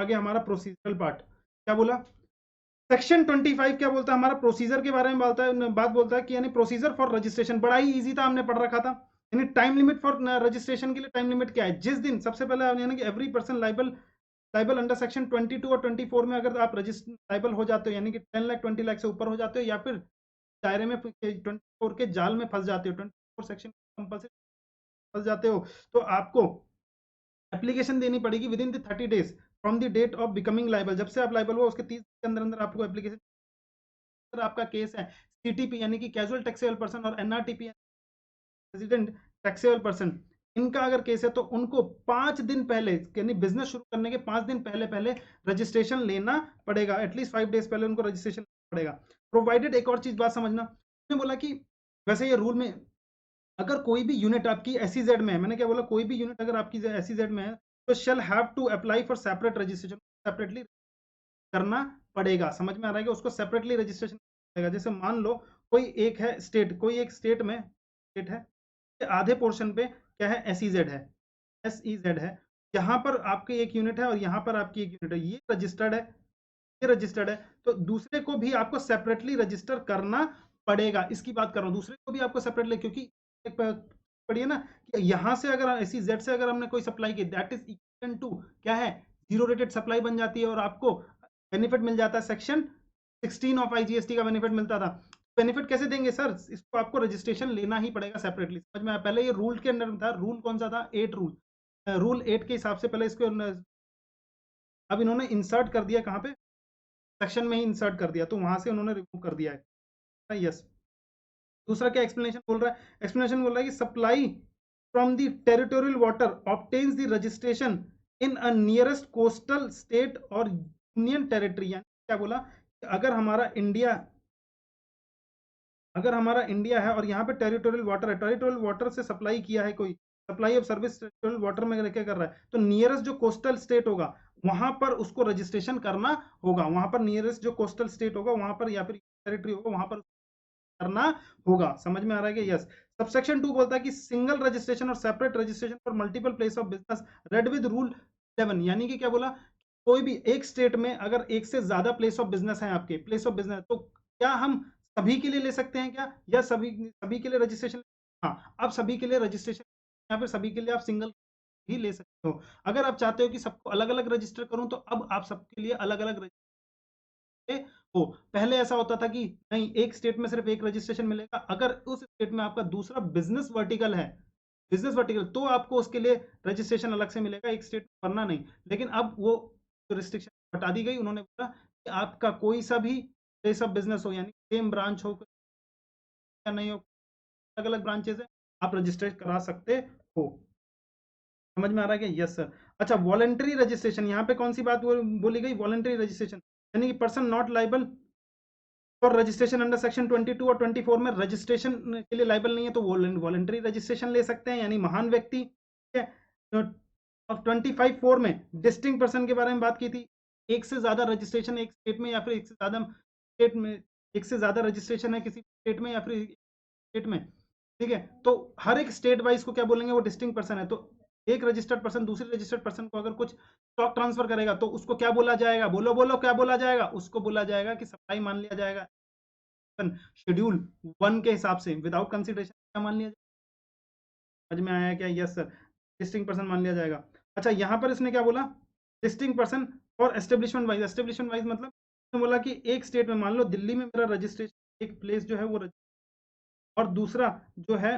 आगे हमारा procedural part क्या बोला। सेक्शन 25 क्या बोलता है, हमारा प्रोसीजर के बारे में बात बोलता है कि यानी प्रोसीजर फॉर रजिस्ट्रेशन, बड़ा ही इजी था, हमने पढ़ रखा था। यानी टाइम लिमिट फॉर रजिस्ट्रेशन के लिए टाइम लिमिट क्या है, जिस दिन सबसे पहले यानी कि every person liable under section 22 और 24 में अगर आप लाइबल हो जाते हो, यानी कि 10 लाख 20 लाख से ऊपर हो जाते हो, या फिर दायरे में 24 के जाल में फंस जाते हो, 24 सेक्शन कंपल्सरी फंस जाते हो, तो आपको एप्लीकेशन देनी पड़ेगी within the 30 days from the date of becoming liable. जब से आप लाइबल हो उसके 30 के अंदर अंदर आपको एप्लीकेशन। अगर आपका केस है सीटीपी यानी कि कैजुअल टैक्सेबल पर्सन और एनआरटीपी रेजिडेंट टैक्सेबल पर्सन, इनका अगर केस है तो उनको 5 दिन पहले यानी बिजनेस शुरू करने के 5 दिन पहले पहले रजिस्ट्रेशन लेना पड़ेगा, एटलीस्ट 5 डेज पहले उनको रजिस्ट्रेशन लेना पड़ेगा। प्रोवाइडेड, एक और चीज बात समझना, उसने बोला कि वैसे ये रूल में अगर कोई भी यूनिट आपकी एसईजेड में है, मैंने क्या बोला, कोई भी यूनिट अगर आपकी एसईजेड में है तो shall have to apply for separate registration, separately करना पड़ेगा। समझ में आ रहा है कि उसको सेपरेटली रजिस्ट्रेशन पड़ेगा। जैसे मान लो कोई एक है स्टेट, कोई एक स्टेट में स्टेट है, आधे पोर्शन पे क्या है एसईजेड है, एसईजेड है, यहाँ पर आपकी एक यूनिट है और यहाँ पर आपकी एक यूनिट है, ये रजिस्टर्ड है, ये रजिस्टर्ड है, तो दूसरे को भी आपको सेपरेटली रजिस्टर करना पड़ेगा। इसकी बात कर रहा हूँ, दूसरे को भी आपको सेपरेटली, क्योंकि एक पढ़िए ना कि यहाँ से अगर एसईजेड से अगर हमने कोई सप्लाई की, दैट इज इक्वल टू क्या है, जीरो रेटेड सप्लाई बन जाती है और आपको बेनिफिट मिल जाता है, सेक्शन 16 ऑफ आईजीएसटी का बेनिफिट मिलता था। बेनिफिट कैसे देंगे सर, इसको आपको रजिस्ट्रेशन लेना ही पड़ेगा सेपरेटली। समझ में आया, पहले ये रूल के अंडर में था, रूल कौन सा था, 8 रूल, रूल 8 के हिसाब से पहले इसको अब इन्होंने इंसर्ट कर दिया, कहाँ पे, सेक्शन में ही इंसर्ट कर दिया, तो वहां से उन्होंने रिमूव कर दिया है। यस, दूसरा क्या एक्सप्लेनेशन बोल रहा है, एक्सप्लेनेशन बोल रहा है कि supply from the territorial water obtains the registration in a nearest coastal state और यूनियन टेरिटरी। यानी क्या बोला, अगर हमारा इंडिया है और यहाँ पे टेरिटोरियल वाटर है, टेरिटोरियल वाटर से सप्लाई किया है कोई, supply of service territorial water में क्या कर रहा है, तो नियरेस्ट जो कोस्टल स्टेट होगा वहां पर उसको रजिस्ट्रेशन करना होगा, वहां पर नियरेस्ट जो कोस्टल स्टेट होगा वहां पर, या फिर टेरिटरी होगा वहां पर करना होगा। समझ में आ रहा है कि यस। सबसेक्शन 2 बोलता है कि सिंगल रजिस्ट्रेशन और separate registration for multiple place of business read with rule 7, यानी कि क्या बोला, कोई भी एक स्टेट में अगर एक से ज्यादा प्लेस ऑफ बिजनेस है, आपके प्लेस ऑफ बिजनेस, तो क्या हम सभी के लिए ले सकते हैं क्या, या सभी सभी के लिए रजिस्ट्रेशन, हाँ अब सभी के लिए रजिस्ट्रेशन, या फिर सभी के लिए आप सिंगल ही ले सकते हो। अगर आप चाहते हो कि सबको अलग अलग रजिस्टर करूं तो अब आप सबके लिए अलग अलग हो। पहले ऐसा होता था कि नहीं, एक स्टेट में सिर्फ एक रजिस्ट्रेशन मिलेगा, अगर उस स्टेट में आपका दूसरा बिजनेस वर्टिकल है, बिजनेस वर्टिकल, तो आपको उसके लिए रजिस्ट्रेशन अलग से मिलेगा, एक स्टेट में करना नहीं। लेकिन अब वो रिस्ट्रिक्शन हटा दी गई, उन्होंने बोला कि आपका कोई सा भी प्लेस ऑफ बिजनेस हो, यानी सेम ब्रांच हो या नहीं हो, अलग अलग ब्रांचेस है, आप रजिस्टर करा सकते हो। समझ में आ रहा है कि यस सर। अच्छा, वॉलंटरी रजिस्ट्रेशन, यहाँ पे कौन सी बात बोली गई, वॉलंटरी रजिस्ट्रेशन, यानी कि पर्सन नॉट लाइबल और रजिस्ट्रेशन अंडर सेक्शन 22 और 24 में रजिस्ट्रेशन के लिए लाइबल नहीं है तो वॉलंटरी रजिस्ट्रेशन ले सकते हैं, यानी महान व्यक्ति। ठीक है, अब 25(4) में डिस्टिंक्ट पर्सन के बारे में बात की थी, एक से ज्यादा रजिस्ट्रेशन एक स्टेट में, या फिर एक से ज्यादा स्टेट में, एक से ज्यादा रजिस्ट्रेशन है किसी स्टेट में या फिर स्टेट में। ठीक है, तो हर एक स्टेट वाइज को क्या बोलेंगे, वो डिस्टिंक्ट पर्सन है। तो एक रजिस्टर्ड पर्सन दूसरे रजिस्टर्ड पर्सन को अगर कुछ स्टॉक ट्रांसफर करेगा तो उसको क्या बोला जाएगा, बोलो बोलो क्या बोला जाएगा, उसको बोला जाएगा कि सप्लाई मान लिया जाएगा शेड्यूल 1 के हिसाब से, विदाउट कंसिडरेशन क्या मान लिया जाएगा। समझ में आया क्या, यस सर, डिस्टिंक्ट पर्सन मान लिया जाएगा। अच्छा, यहाँ पर इसने क्या बोला, डिस्टिंक्ट पर्सन और एस्टेब्लिशमेंट वाइज, एस्टेब्लिशमेंट वाइज मतलब इसने बोला कि एक स्टेट में मान लो दिल्ली में मेरा रजिस्ट्रेशन एक प्लेस जो है वो और दूसरा जो है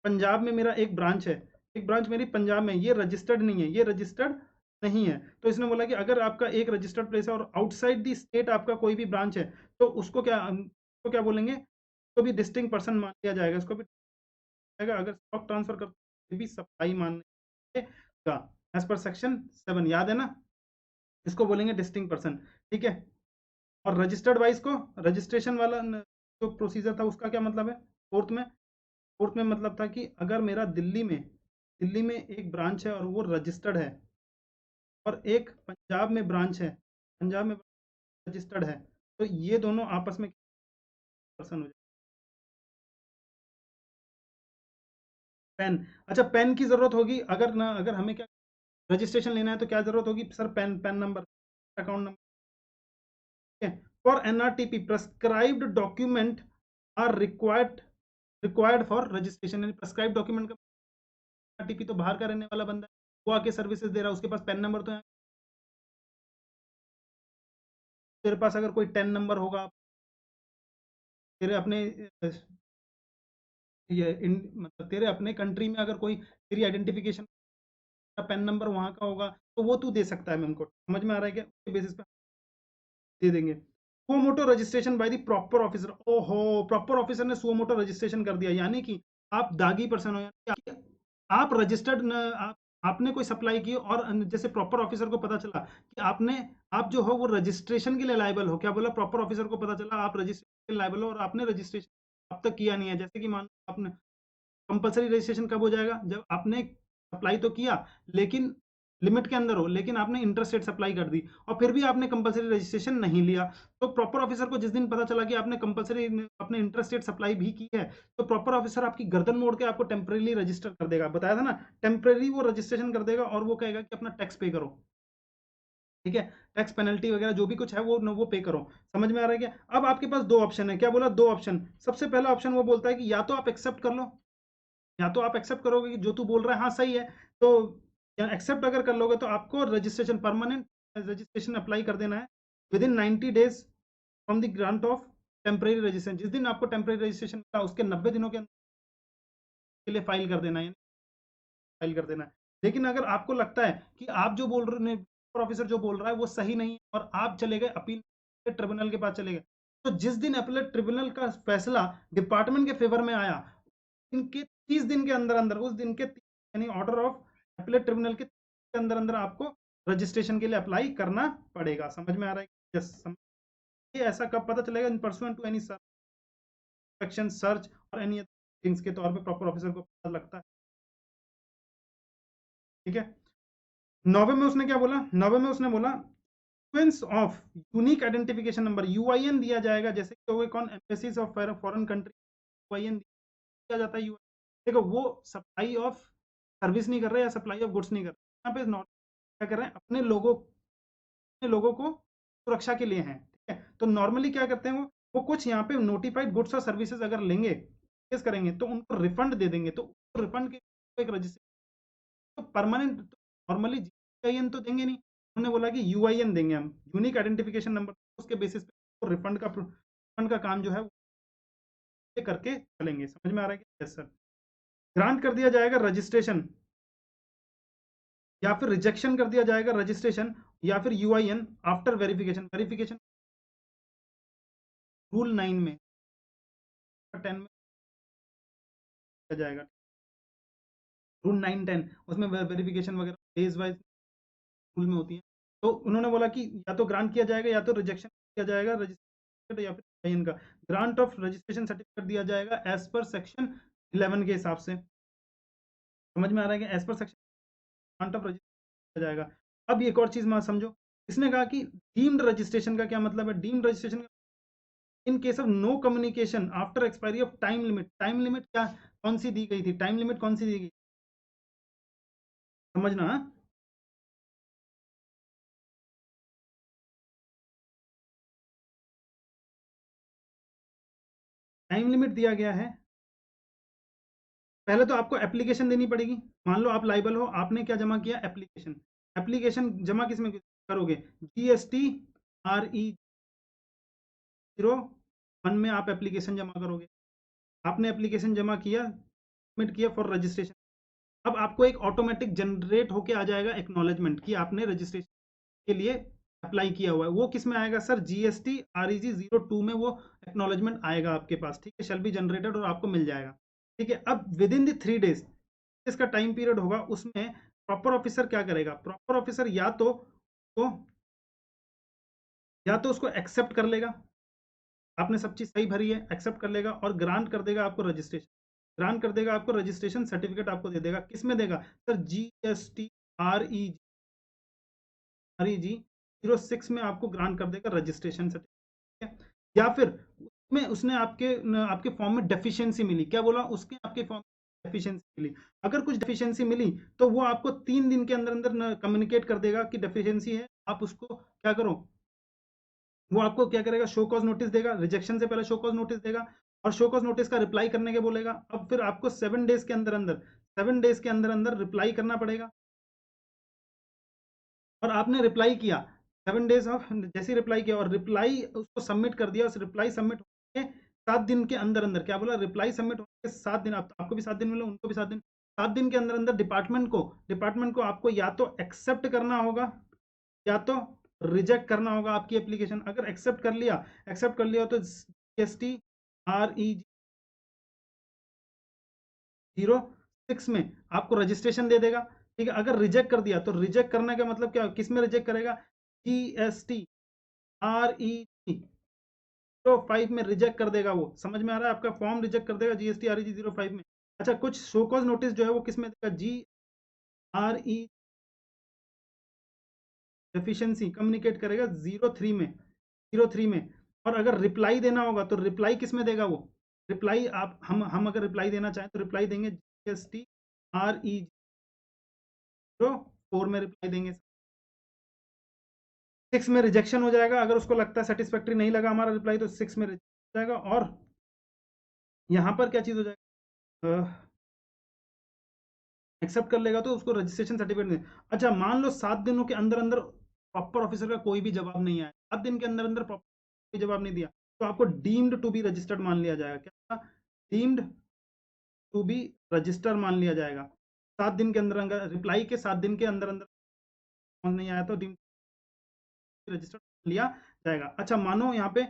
पंजाब में मेरा एक ब्रांच है, एक ब्रांच मेरी पंजाब में, ये रजिस्टर्ड नहीं है, ये रजिस्टर्ड नहीं है। तो इसने बोला कि अगर आपका एक रजिस्टर्ड प्लेस है और आउटसाइड दी स्टेट आपका कोई भी ब्रांच है तो उसको क्या बोलेंगे, उसको भी डिस्टिंक्ट पर्सन मान लिया जाएगा, इसको भी जाएगा, अगर स्टॉक ट्रांसफर करते भी सप्लाई मानेगा एज पर सेक्शन 7, याद है ना, इसको बोलेंगे डिस्टिंक्ट पर्सन। ठीक है, और रजिस्टर्ड वाइज को, रजिस्ट्रेशन वाला जो प्रोसीजर था उसका क्या मतलब है, फोर्थ में मतलब था कि अगर मेरा दिल्ली में एक ब्रांच है और वो रजिस्टर्ड है, और एक पंजाब में ब्रांच है, पंजाब में रजिस्टर्ड है, तो ये दोनों आपस में पर्सन हो जाए। पेन, अच्छा पेन की जरूरत होगी, अगर हमें क्या रजिस्ट्रेशन लेना है तो क्या जरूरत होगी sir, PAN number, account number. For NRTP prescribed document are required for registration, यानी प्रेस्क्राइब डॉक्यूमेंट का, एनआरटीपी तो बाहर का रहने वाला बंदा है, वो आके सर्विसेज दे रहा है, उसके पास पैन नंबर तो है। तेरे पास अगर कोई टेन नंबर होगा, तेरे अपने मतलब तेरे अपने कंट्री में अगर कोई तेरी आइडेंटिफिकेशन का पैन नंबर वहां का होगा, तो वो तू दे सकता है मेमको। समझ में आ रहा है क्या? उसके बेसिस पे दे देंगे। Suo motu registration by the proper officer. ओहो, प्रॉपर ऑफिसर ने सुओमोटो रजिस्ट्रेशन कर दिया, यानी कि आप दागी पर्सन हो, यानी कि आप रजिस्टर्ड आपने कोई सप्लाई की और जैसे प्रॉपर ऑफिसर को पता चला कि आप जो हो वो रजिस्ट्रेशन के लिए लायबल हो। क्या बोला? प्रॉपर ऑफिसर को पता चला आप रजिस्ट्रेशन के लिए लायबल हो और आपने रजिस्ट्रेशन अब तक किया नहीं है। जैसे कि मान लो आपने कंपलसरी रजिस्ट्रेशन कब हो जाएगा? जब आपने सप्लाई तो किया लेकिन लिमिट के अंदर हो, लेकिन आपने इंटरस्टेट सप्लाई कर दी और फिर भी आपने कंपलसरी रजिस्ट्रेशन नहीं लिया। तो प्रॉपर ऑफिसर को जिस दिन पता चला कि आपने कंपलसरी अपने इंटरस्टेट सप्लाई भी की है, तो प्रॉपर ऑफिसर आपकी गर्दन मोड़ के आपको टेम्परेरी रजिस्टर कर देगा। बताया था ना, टेम्परेरी वो रजिस्ट्रेशन कर देगा और वो कहेगा कि अपना टैक्स पे करो। ठीक है, टैक्स पेनल्टी वगैरह जो भी कुछ है वो पे करो। समझ में आ रहा है क्या? अब आपके पास दो ऑप्शन है। क्या बोला? दो ऑप्शन। सबसे पहला ऑप्शन वो बोलता है कि या तो आप एक्सेप्ट कर लो, या तो आप एक्सेप्ट करोगे कि जो तू बोल रहा है हाँ सही है, तो एक्सेप्ट अगर कर लोगे तो आपको रजिस्ट्रेशन, परमानेंट रजिस्ट्रेशन अप्लाई कर देना है with in 90 days from the grant of temporary registration. जिस दिन आपको टेम्परेरी रजिस्ट्रेशन मिला उसके 90 दिनों के अंदर के लिए फाइल कर देना है, फाइल कर देना है। लेकिन अगर आपको लगता है कि आप जो बोल रहे ऑफिसर जो बोल रहा है वो सही नहीं है और आप चले गए अपील ट्रिब्यूनल के पास चले गए, तो जिस दिन अपील ट्रिब्यूनल का फैसला डिपार्टमेंट के फेवर में आया, इनके 30 दिन के अंदर अंदर, उस दिन के यानी ऑर्डर ऑफ अपीलेट ट्रिब्यूनल के अंदर अंदर आपको रजिस्ट्रेशन के लिए अप्लाई करना पड़ेगा। समझ में आ रहा है? यस। ये ऐसा कब पता चलेगा? In pursuant to any section search और एनी थिंग्स के तौर पे प्रॉपर ऑफिसर को पता लगता है। ठीक है। नौवे में उसने क्या बोला? नौवे में उसने बोला sequence of unique identification number, UIN दिया जाएगा। जैसे कि हो गए कौन? Embassies of foreign country, UIN दिया जाता है। देखो, वो सप्लाई ऑफ सर्विस नहीं कर रहे या सप्लाई ऑफ गुड्स नहीं कर रहे, यहाँ पे क्या कर रहे हैं? अपने लोगों को सुरक्षा के लिए हैं। ठीक है, तो नॉर्मली क्या करते हैं वो कुछ यहाँ पे नोटिफाइड गुड्स और सर्विसेज अगर लेंगे, केस करेंगे, तो उनको रिफंड दे देंगे। तो रिफंड के एक रजिस्टर, तो परमानेंट नॉर्मली जीआईएन तो देंगे नहीं, उन्होंने बोला कि यूआईएन देंगे हम, यूनिक आइडेंटिफिकेशन नंबर। उसके बेसिस पे रिफंड का काम जो है वो करके चलेंगे। समझ में आ रहा है कि यस सर। ग्रांट कर दिया जाएगा रजिस्ट्रेशन या फिर रिजेक्शन कर दिया जाएगा रजिस्ट्रेशन या फिर UIN after verification. Verification rule 9 में, 10 में किया जाएगा। रूल 9 10 उसमें वेरिफिकेशन वगैरह डेज वाइज रूल में होती है। तो उन्होंने बोला कि या तो ग्रांट किया जाएगा या तो रिजेक्शन किया जाएगा रजिस्ट्रेशन या फिर यूआईएन का। ग्रांट ऑफ रजिस्ट्रेशन सर्टिफिकेट दिया जाएगा एज पर सेक्शन 11 के हिसाब से। समझ में आ रहा है कि as per section grant of registration किया जाएगा। अब एक और चीज समझो, इसने कहा कि डीम्ड रजिस्ट्रेशन का क्या मतलब है? Deemed registration in case of no communication after expiry of time limit. Time limit क्या, कौन सी दी गई थी? टाइम लिमिट कौन सी दी गई? समझना, हाँ? टाइम लिमिट दिया गया है। पहले तो आपको एप्लीकेशन देनी पड़ेगी। मान लो आप लाइबल हो, आपने क्या जमा किया? एप्लीकेशन। एप्लीकेशन जमा किस में करोगे? जीएसटी RE 01 में आप एप्लीकेशन जमा करोगे। आपने एप्लीकेशन जमा किया, सबमिट किया फॉर रजिस्ट्रेशन। अब आपको एक ऑटोमेटिक जनरेट होके आ जाएगा एक्नॉलेजमेंट कि आपने रजिस्ट्रेशन के लिए अप्लाई किया हुआ है। वो किस में आएगा सर? GST REG 02 में वो एक्नॉलेजमेंट आएगा आपके पास। ठीक है, शैल बी जनरेटेड और आपको मिल जाएगा। ठीक है, अब विद इन द 3 डेज इसका टाइम पीरियड होगा, उसमें प्रॉपर ऑफिसर क्या करेगा? प्रॉपर ऑफिसर या तो उसको एक्सेप्ट कर लेगा, आपने सब चीज सही भरी है, एक्सेप्ट कर लेगा और ग्रांट कर देगा आपको रजिस्ट्रेशन। ग्रांट कर देगा आपको रजिस्ट्रेशन सर्टिफिकेट, आपको दे देगा। किस में देगा सर? GST REG 06 में आपको ग्रांट कर देगा रजिस्ट्रेशन सर्टिफिकेट। या फिर उसमें उसने आपके फॉर्म में डेफिशिएंसी मिली। क्या बोला? उसके आपके फॉर्म में डेफिशिएंसी मिली। अगर कुछ डेफिशिएंसी मिली तो वो आपको 3 दिन के अंदर अंदर कम्युनिकेट कर देगा कि डेफिशिएंसी है, आप उसको क्या करो, वो आपको क्या करेगा, शो कॉज नोटिस देगा, रिजेक्शन से पहले शो कॉज नोटिस देगा, और शो कॉज नोटिस का रिप्लाई करने के बोलेगा। अब फिर आपको 7 डेज के अंदर अंदर 7 डेज के अंदर अंदर रिप्लाई करना पड़ेगा, और आपने रिप्लाई किया 7 डेज ऑफ, जैसे रिप्लाई किया और रिप्लाई उसको सबमिट कर दिया, उस रिप्लाई सबमिट होने के 7 दिन के अंदर अंदर, क्या बोला, रिप्लाई सबमिट होने के 7 दिन, आपको भी 7 दिन मिले, उनको भी 7 दिन, 7 दिन के अंदर अंदर डिपार्टमेंट को आपको या तो एक्सेप्ट करना होगा या तो रिजेक्ट करना होगा आपकी एप्लीकेशन। अगर एक्सेप्ट कर लिया तो GST RE 06 में आपको रजिस्ट्रेशन दे देगा। ठीक है, अगर रिजेक्ट कर दिया तो रिजेक्ट करने का मतलब क्या, किस में रिजेक्ट करेगा, GST RE 05 में रिजेक्ट कर देगा। वो समझ में आ रहा है, आपका फॉर्म रिजेक्ट कर देगा GST RE 05 में। अच्छा, कुछ शोकॉज नोटिस जो है वो किस में देगा, GRE डेफिशिएंसी कम्युनिकेट करेगा 03 में। और अगर रिप्लाई देना होगा तो रिप्लाई किस में देगा वो, रिप्लाई आप हम अगर रिप्लाई देना चाहें तो रिप्लाई देंगे GST RE 04 में रिप्लाई देंगे। 6 में रिजेक्शन हो जाएगा, अगर उसको लगता है सेटिस्फैक्ट्री नहीं लगा हमारा रिप्लाई तो 6 में रिजेक्ट हो जाएगा। और यहाँ पर क्या चीज़ हो जाएगा, एक्सेप्ट कर लेगा तो उसको रजिस्ट्रेशन सर्टिफिकेट दे। अच्छा, मान लो 7 दिनों के अंदर अंदर प्रॉपर ऑफिसर का कोई भी जवाब नहीं आया, 7 दिन के अंदर अंदर प्रॉपर जवाब नहीं दिया, तो आपको डीम्ड टू बी रजिस्टर्ड मान लिया जाएगा। क्या, डीम्ड टू बी रजिस्टर मान लिया जाएगा। 7 दिन के अंदर अंदर रिप्लाई के 7 दिन के अंदर अंदर नहीं आया तो डीम्ड रजिस्टर लिया जाएगा। अच्छा, मानो यहाँ पे,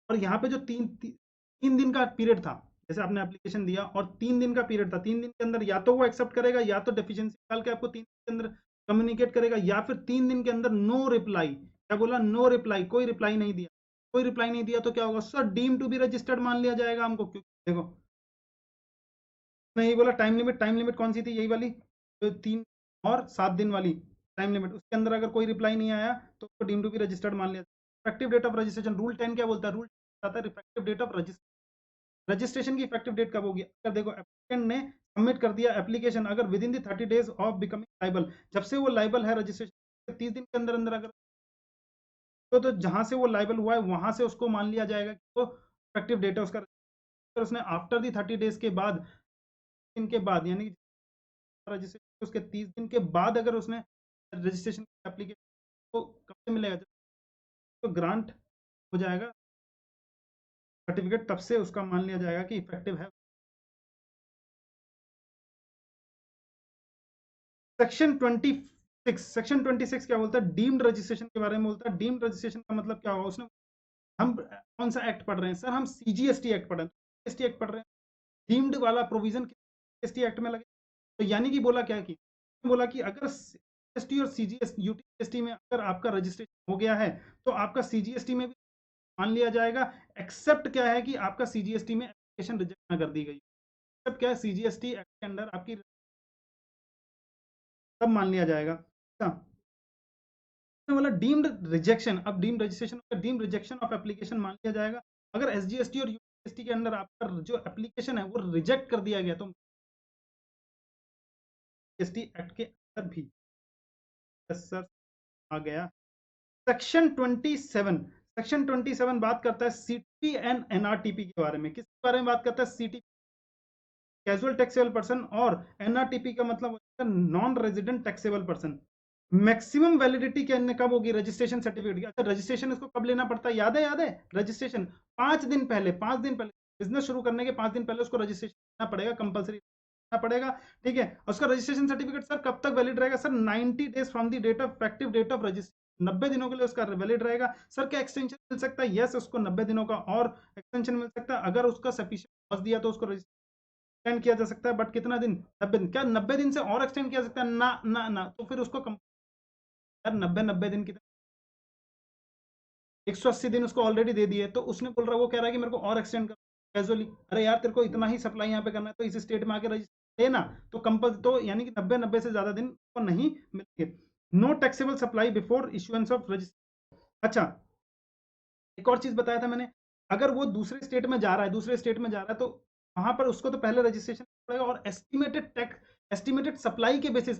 और यहाँ पे जो 3 दिन का पीरियड था, जैसे आपने एप्लीकेशन दिया और 3 दिन का पीरियड था, 3 दिन के अंदर या तो वो एक्सेप्ट करेगा या तो डेफिशिएंसी निकाल के आपको 3 दिन के अंदर कम्युनिकेट करेगा, या फिर 3 दिन के अंदर नो रिप्लाई, क्या बोला, नो रिप्लाई, कोई रिप्लाई नहीं दिया, कोई रिप्लाई नहीं दिया तो क्या होगा sir, deem to be registered मान लिया जाएगा हमको। क्योंकि देखो, मैं यही बोला, टाइम लिमिट कौन सी थी, यही वाली, तो 3 और 7 दिन वाली टाइम लिमिट, उसके अंदर अगर कोई रिप्लाई नहीं आया तो उसको डीम टू बी रजिस्टर्ड मान लिया। Effective date of registration, rule 10 क्या बोलता है, रूल आता है इफेक्टिव डेट ऑफ रजिस्ट्रेशन की इफेक्टिव डेट कब होगी, अगर देखो एप्लीकेंट ने सबमिट कर दिया एप्लीकेशन, अगर with in the 30 days of becoming liable, जब से वो लाइबल है रजिस्ट्रेशन 30 दिन के अंदर अंदर, अगर तो जहां से वो लाइबल हुआ है वहां से उसको मान लिया जाएगा कि वो इफेक्टिव डेट है उसका। उसने आफ्टर दी 30 days के बाद, दिन के बाद, यानी रजिस्ट्रेशन उसके 30 दिन के बाद अगर उसने रजिस्ट्रेशन एप्लीकेशन, तो कब से मिलेगा, तो ग्रांट हो जाएगा सर्टिफिकेट, तब से उसका मान लिया जाएगा कि इफेक्टिव है। सेक्शन 26 क्या बोलता है, डीम्ड रजिस्ट्रेशन के बारे में बोलता है। डीम्ड रजिस्ट्रेशन का मतलब क्या होगा, उसने, हम कौन सा एक्ट पढ़ रहे हैं सर, हम CGST एक्ट पढ़ रहे हैं, CGST एक्ट पढ़ रहे हैं, डीम्ड वाला प्रोविजन CGST एक्ट में लगे। तो यानी कि बोला क्या, कि बोला कि अगर CGST और CGST UTST में अगर आपका रजिस्ट्रेशन हो गया है तो आपका CGST में भी मान लिया जाएगा, एक्सेप्ट क्या है कि आपका CGST में एप्लीकेशन रिजेक्ट ना कर दी गई, एक्सेप्ट क्या है, CGST एक्ट के अंडर आपकी तब मान लिया जाएगा। अच्छा, वाला डीम्ड रिजेक्शन, अब डीम्ड रजिस्ट्रेशन का डीम्ड रिजेक्शन ऑफ एप्लीकेशन मान लिया जाएगा अगर SGST और UTST के अंदर आपका जो एप्लीकेशन है वो रिजेक्ट कर दिया गया, तो GST एक्ट के अंदर भी सर आ गया। सेक्शन 27 बात करता है CTP एंड NRTP के बारे में। किसके बारे में बात करता है, CTP कैजुअल टैक्सेबल पर्सन, और NRTP का मतलब होता है non resident taxable person. Maximum validity के कब होगी, रजिस्ट्रेशन सर्टिफिकेट की। अच्छा, रजिस्ट्रेशन इसको कब लेना पड़ता है, याद है रजिस्ट्रेशन 5 दिन पहले बिजनेस शुरू करने के 5 दिन पहले उसको रजिस्ट्रेशन करना पड़ेगा, कंपलसरी पड़ेगा। ठीक है, उसका रजिस्ट्रेशन सर्टिफिकेट सर कब तक वैलिड रहेगा, sir 90 days from the date of effective date of registration, 90 दिनों के लिए उसका वैलिड रहेगा। सर क्या एक्सटेंशन मिल सकता है, यस, उसको 90 दिनों का और एक्सटेंशन मिल सकता है, अगर उसका सफिशिएंट कॉस्ट दिया तो उसको एक्सटेंड किया जा सकता है, बट कितना दिन, 90 दिन, क्या 90 दिन से और एक्सटेंड किया सकता है, ना ना ना, तो फिर उसको यार 90 दिन की 180 दिन उसको ऑलरेडी दे दिए, तो उसने बोल रहा, वो कह रहा है कि मेरे को और एक्सटेंड कर कैजुअली। अरे यार, तेरे को इतना ही सप्लाई यहाँ पे करना है तो इस स्टेट में आके रजिस्टर लेना, तो कंपल, तो यानी कि 90 से ज्यादा दिन को नहीं मिलेंगे। No taxable supply before issuance of register. अच्छा, एक और चीज बताया था मैंने, अगर वो दूसरे स्टेट में जा रहा है तो वहां पर उसको तो पहले रजिस्ट्रेशन पड़ेगा, और एस्टिमेटेड सप्लाई के बेसिस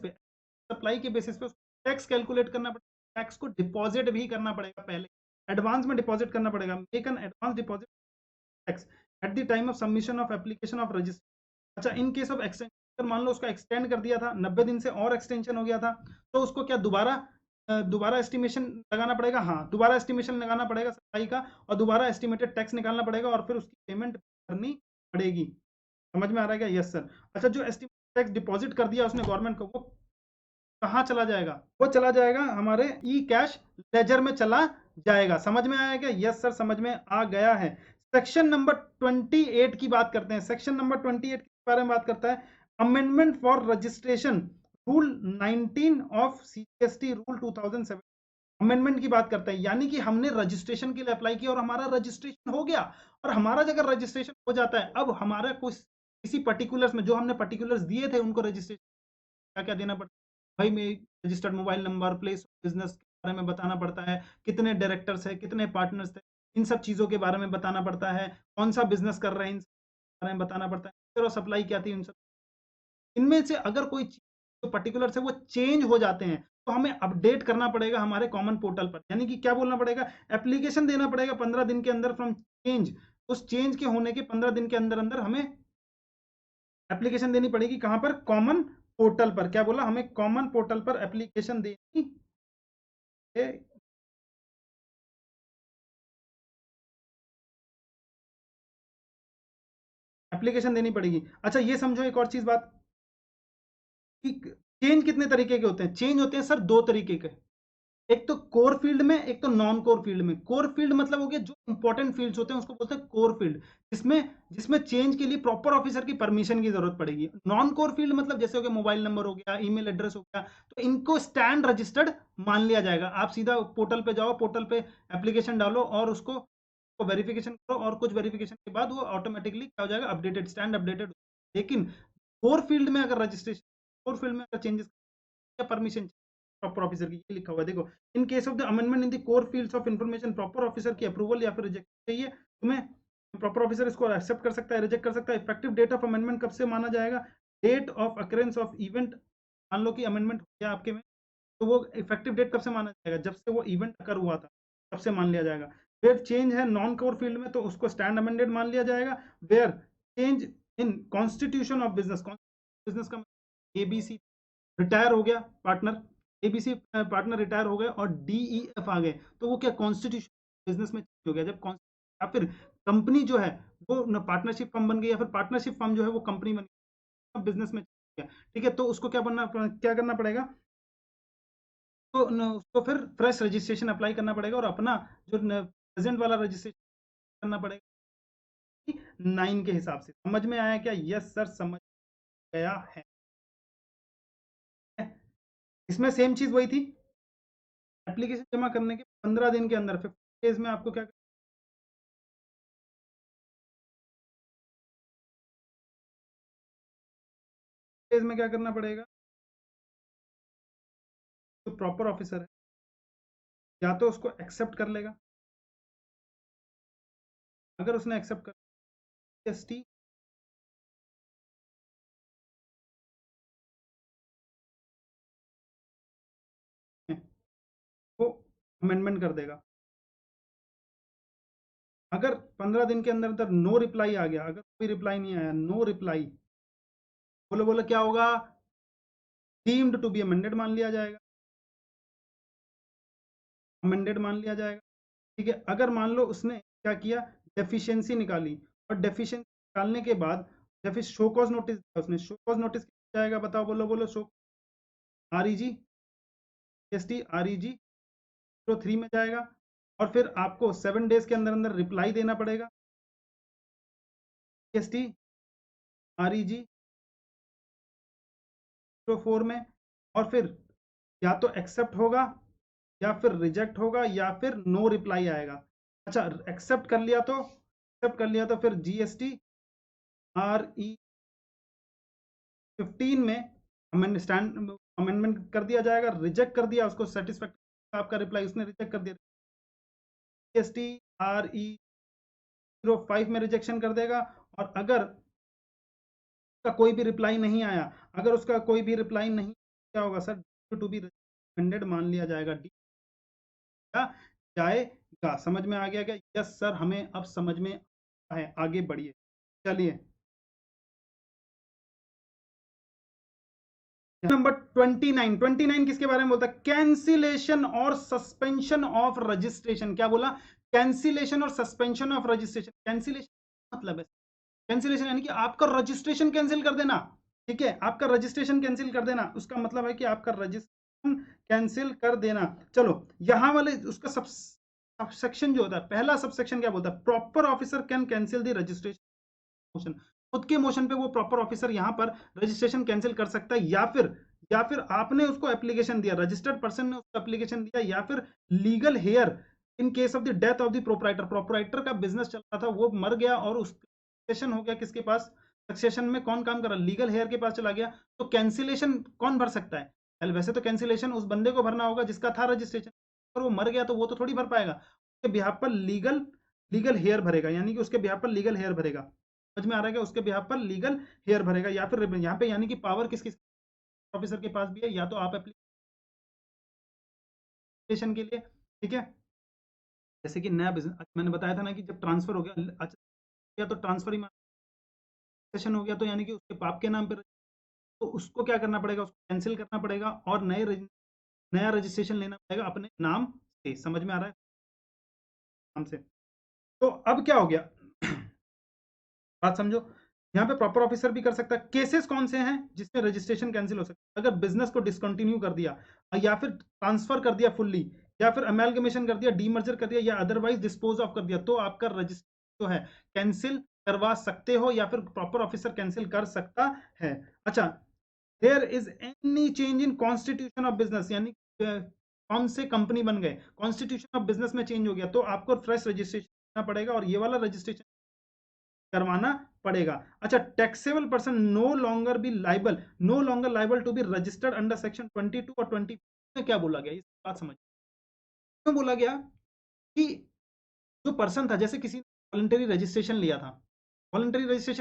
पे टैक्स कैलकुलेट करना पड़ेगा। टैक्स को डिपॉजिट भी करना पड़ेगा, पहले एडवांस में डिपॉजिट करना पड़ेगा। Make an advance deposit tax at the time of submission of application of register. अच्छा, इन केस ऑफ एक्सटेंशन, मान लो उसका एक्सटेंड कर दिया था, 90 दिन से और एक्सटेंशन हो गया था, तो उसको क्या दोबारा एस्टिमेशन लगाना पड़ेगा? हाँ, दोबारा एस्टिमेशन लगाना पड़ेगा सप्लाई का, और दोबारा एस्टिमेटेड टैक्स निकालना पड़ेगा, और फिर उसकी पेमेंट करनी पड़ेगी। समझ में आ रहा है क्या? Yes sir. अच्छा, जो एस्टिमेटेड टैक्स डिपॉजिट कर दिया उसने गवर्नमेंट को, वो कहाँ चला जाएगा? वो चला जाएगा हमारे ई कैश लेजर में चला जाएगा। समझ में आया क्या? यस सर, समझ में आ गया है। सेक्शन नंबर 28 की बात करते हैं। सेक्शन नंबर 28 के बारे में बात करता है, amendment for registration rule 19 of CGST rule 2007। Amendment की बात करते हैं, यानी कि हमने रजिस्ट्रेशन के लिए अप्लाई किया और हमारा रजिस्ट्रेशन हो गया, और हमारा अगर रजिस्ट्रेशन हो जाता है, अब हमारा कुछ किसी पर्टिकुलर्स में जो हमने पर्टिकुलर्स दिए थे उनको रजिस्ट्रेशन क्या क्या देना पड़ता है भाई? में registered mobile number, place of business के बारे में बताना पड़ता है, कितने डायरेक्टर्स है, कितने पार्टनर्स थे, इन सब चीज़ों के बारे में बताना पड़ता है, कौन सा बिजनेस कर रहे हैं इन सब के बारे में बताना पड़ता है, और सप्लाई क्या थी, इन सब इनमें से अगर कोई जो पर्टिकुलर है वो चेंज हो जाते हैं, तो हमें अपडेट करना पड़ेगा हमारे कॉमन पोर्टल पर। यानी कि क्या बोलना पड़ेगा? एप्लीकेशन देना पड़ेगा 15 दिन के अंदर फ्रॉम चेंज। उस चेंज के होने के 15 दिन के अंदर अंदर हमें एप्लीकेशन देनी पड़ेगी। कहां पर? कॉमन पोर्टल पर। क्या बोला? हमें कॉमन पोर्टल पर एप्लीकेशन देनी है। एप्लीकेशन देनी पड़ेगी। अच्छा, ये समझो एक और चीज बात, कि चेंज कितने तरीके के होते हैं? चेंज होते हैं सर दो तरीके के, एक तो कोर फील्ड में, एक तो नॉन कोर फील्ड में। कोर फील्ड मतलब हो गया जो इंपॉर्टेंट फील्ड्स होते हैं उसको बोलते हैं कोर फील्ड, जिसमें जिसमें चेंज के लिए प्रॉपर ऑफिसर की परमिशन की जरूरत पड़ेगी। नॉन कोर फील्ड मतलब जैसे हो गया मोबाइल नंबर हो गया, ईमेल एड्रेस हो गया, तो इनको स्टैंड रजिस्टर्ड मान लिया जाएगा। आप सीधा पोर्टल पे जाओ, पोर्टल पे एप्लीकेशन डालो और उसको वेरिफिकेशन करो, और कुछ वेरिफिकेशन के बाद वो ऑटोमेटिकली क्या हो जाएगा? Updated, stand updated. लेकिन कोर फील्ड में अगर रजिस्ट्रेशन, कोर फील्ड में अगर चेंजेस या परमिशन प्रॉपर ऑफिसर की, ये लिखा हुआ है देखो, इन case of the amendment in the core fields of information, proper officer की अप्रूवल या फिर रिजेक्ट चाहिए तुम्हें। प्रॉपर ऑफिसर इसको एक्सेप्ट कर सकता है, रिजेक्ट कर सकता है। इफेक्टिव डेट ऑफ अमेंडमेंट कब से माना जाएगा? Date of occurrence of event. मान लो कि अमेंडमेंट हो गया आपके में, तो वो इफेक्टिव डेट कब से माना जाएगा? जब से वो इवेंट अकर हुआ था, तब से मान लिया जाएगा। फिर चेंज है नॉन कोर फील्ड में, तो उसको स्टैंड अमेंडेड मान लिया जाएगा। Where change in constitution of business, business का एबीसी रिटायर हो गया पार्टनर, एबीसी पार्टनर रिटायर हो गए और डीईएफ आ गए, तो वो क्या कॉन्स्टिट्यूशन बिजनेस में चेंज हो गया। जब या फिर कंपनी जो है वो पार्टनरशिप फर्म बन गई, या फिर पार्टनरशिप फर्म जो है वो कंपनी बन गई, बिजनेस में चेंज हो गया। ठीक है, तो उसको क्या करना पड़ेगा? तो उसको फिर फ्रेश रजिस्ट्रेशन अप्लाई करना पड़ेगा, और अपना जो प्रेजेंट वाला रजिस्ट्रेशन करना पड़ेगा 9 के हिसाब से। समझ में आया क्या? यस सर, समझ गया है। इसमें सेम चीज वही थी, एप्लीकेशन जमा करने के 15 दिन के अंदर, 50 डेज में आपको क्या, डेज में क्या करना पड़ेगा? जो प्रॉपर ऑफिसर है, या तो उसको एक्सेप्ट कर लेगा, अगर उसने एक्सेप्ट कर एसटी वो अमेंडमेंट कर देगा। अगर 15 दिन के अंदर अंदर नो रिप्लाई आ गया, अगर कोई रिप्लाई नहीं आया, नो रिप्लाई, बोलो बोलो क्या होगा? डीम्ड टू बी अमेंडेड मान लिया जाएगा, अमेंडेड मान लिया जाएगा। ठीक है, अगर मान लो उसने क्या किया, डेफिशिएंसी निकाली, और डेफिशिएंसी निकालने के बाद शो कॉज नोटिस, उसने शो कॉज नोटिस जाएगा, बताओ, बोलो बोलो, show R E G S T R E G 3 में जाएगा, और फिर आपको 7 डेज के अंदर अंदर रिप्लाई देना पड़ेगा एस टी आर ई जी 4 में, और फिर या तो एक्सेप्ट होगा, या फिर रिजेक्ट होगा, या फिर नो रिप्लाई आएगा। अच्छा, एक्सेप्ट कर लिया तो फिर जीएसटी आर ई 15 में अमेंडमेंट कर दिया जाएगा। रिजेक्ट कर दिया उसको, सेटिस्फैक्ट्री आपका रिप्लाई, उसने रिजेक्ट कर दिया, जीएसटी आर ई 05 में रिजेक्शन कर देगा। और अगर उसका कोई भी रिप्लाई नहीं आया, अगर उसका कोई भी रिप्लाई नहीं, क्या होगा सर? टू बी अमेंडेड मान लिया जाएगा। किया जाएगा। समझ में आ गया क्या? यस सर, हमें अब समझ में है, आगे बढ़िए। चलिए नंबर 29, 29 किसके बारे में बोलता है? कैंसिलेशन और सस्पेंशन ऑफ रजिस्ट्रेशन। क्या बोला? कैंसिलेशन और सस्पेंशन ऑफ रजिस्ट्रेशन। कैंसिलेशन मतलब है, कैंसिलेशन यानी कि आपका रजिस्ट्रेशन कैंसिल कर देना। ठीक है, आपका रजिस्ट्रेशन कैंसिल कर देना, उसका मतलब है कि आपका रजिस्ट्रेशन कैंसिल कर देना। चलो यहां वाले उसका सब सबसेक्शन जो होता है, पहला सबसेक्शन क्या बोलता है? Proper officer can cancel the registration motion. खुद के मोशन पे वो प्रॉपर ऑफिसर यहां पर रजिस्ट्रेशन कैंसिल कर सकता है, या फिर आपने उसको एप्लीकेशन दिया, रजिस्टर्ड पर्सन ने उसको एप्लीकेशन दिया, या फिर legal here in case of the death of the proprietor. Proprietor का बिजनेस चल रहा था, वो मर गया और उस सक्सेशन हो गया किसके पास? सक्सेशन में कौन काम कर रहा है? लीगल हेयर के पास चला गया। तो कैंसिलेशन कौन भर सकता है? वैसे तो कैंसिलेशन उस बंदे को भरना होगा जिसका था रजिस्ट्रेशन, और वो मर गया तो वो तो थोड़ी भर पाएगा। उसके बिहाफ पर लीगल लीगल हेयर भरेगा, यानी कि उसके बिहाफ पर लीगल हेयर भरेगा। समझ में आ रहा है कि उसके बिहाफ पर लीगल हेयर भरेगा, या फिर यहाँ पे यानी कि पावर किस किस ऑफिसर के पास भी है, या तो आप एप्लीकेशन के लिए, ठीक है, जैसे कि नया बिजनेस मैंने बताया था ना कि जब ट्रांसफर हो गया, अच्छा या तो ट्रांसफर ही सेशन हो गया, तो यानी कि उसके बाप के नाम पे, तो उसको क्या करना पड़ेगा? उसको कैंसिल करना पड़ेगा और नया रजिस्ट्रेशन लेना पड़ेगा अपने नाम से। समझ में आ रहा है? नाम से। तो अब क्या हो गया? बात समझो, यहाँ पे प्रॉपर ऑफिसर भी कर सकता है। केसेस कौन से हैं जिसमें रजिस्ट्रेशन कैंसिल हो सकता है? अगर बिजनेस को डिसकंटिन्यू कर दिया, या फिर ट्रांसफर कर दिया फुल्ली, या फिर अमेलगमेशन कर दिया, डीमर्जर कर दिया, या अदरवाइज डिस्पोज ऑफ कर दिया, तो आपका रजिस्ट्रेशन जो है कैंसिल करवा सकते हो, या फिर प्रॉपर ऑफिसर कैंसिल कर सकता है। अच्छा, there is any change in constitution of business, यानी कौन से कंपनी बन गए, कॉन्स्टिट्यूशन ऑफ बिजनेस में चेंज हो गया, तो आपको फ्रेश रजिस्ट्रेशन करना पड़ेगा, और ये वाला रजिस्ट्रेशन करवाना पड़ेगा। अच्छा, taxable person no longer liable to be registered under section 22 और 20 में क्या बोला गया? इस बात समझ में बोला गया कि जो पर्सन था, जैसे किसी ने वॉलंटरी रजिस्ट्रेशन